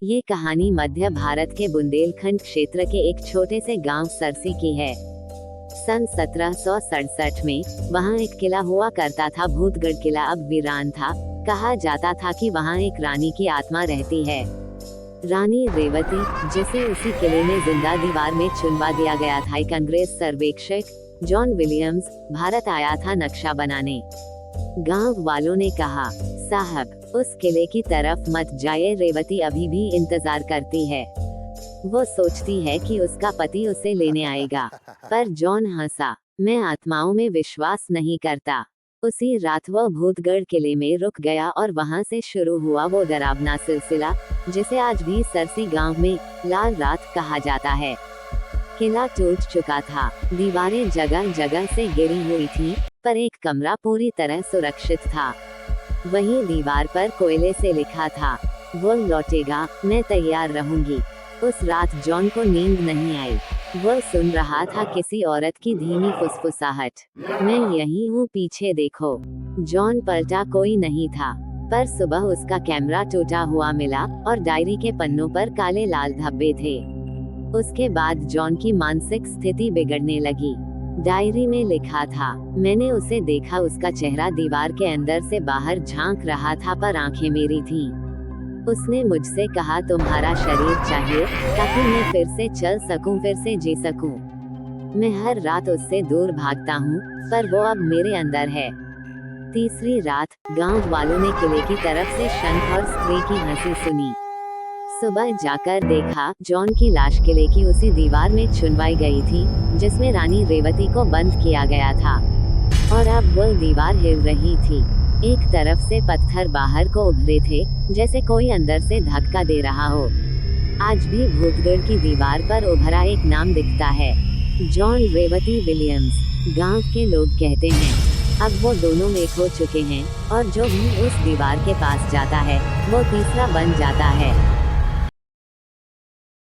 ये कहानी मध्य भारत के बुंदेलखंड क्षेत्र के एक छोटे से गांव सरसी की है। सन 1767 में वहाँ एक किला हुआ करता था। भूतगढ़ किला अब वीरान था। कहा जाता था कि वहाँ एक रानी की आत्मा रहती है, रानी रेवती, जिसे उसी किले में जिंदा दीवार में चुनवा दिया गया था। एक अंग्रेज सर्वेक्षक जॉन विलियम्स भारत आया था नक्शा बनाने। गांव वालों ने कहा, साहब उस किले की तरफ मत जाइए, रेवती अभी भी इंतजार करती है। वो सोचती है कि उसका पति उसे लेने आएगा। पर जॉन हंसा, मैं आत्माओं में विश्वास नहीं करता। उसी रात वह भूतगढ़ किले में रुक गया और वहां से शुरू हुआ वो डरावना सिलसिला, जिसे आज भी सरसी गांव में लाल रात कहा जाता है। किला टूट चुका था, दीवारें जगह जगह से गिरी हुई थी, पर एक कमरा पूरी तरह सुरक्षित था। वहीं दीवार पर कोयले से लिखा था, वो लौटेगा, मैं तैयार रहूंगी। उस रात जॉन को नींद नहीं आई। वह सुन रहा था किसी औरत की धीमी फुसफुसाहट, मैं यहीं हूँ, पीछे देखो। जॉन पलटा, कोई नहीं था। पर सुबह उसका कैमरा टूटा हुआ मिला और डायरी के पन्नों पर काले लाल धब्बे थे। उसके बाद जॉन की मानसिक स्थिति बिगड़ने लगी। डायरी में लिखा था, मैंने उसे देखा, उसका चेहरा दीवार के अंदर से बाहर झांक रहा था, पर आंखें मेरी थीं। उसने मुझसे कहा, तुम्हारा शरीर चाहिए ताकि मैं फिर से चल सकूं, फिर से जी सकूं। मैं हर रात उससे दूर भागता हूं, पर वो अब मेरे अंदर है। तीसरी रात गांव वालों ने किले की तरफ से शंख और स्त्री की हंसी सुनी। सुबह जाकर देखा, जॉन की लाश किले की उसी दीवार में चुनवाई गई थी जिसमें रानी रेवती को बंद किया गया था। और अब वह दीवार हिल रही थी। एक तरफ से पत्थर बाहर को उभरे थे, जैसे कोई अंदर से धक्का दे रहा हो। आज भी भूतगढ़ की दीवार पर उभरा एक नाम दिखता है, जॉन रेवती विलियम्स। गांव के लोग कहते हैं, अब वो दोनों एक हो चुके हैं और जो भी उस दीवार के पास जाता है वो तीसरा बन जाता है।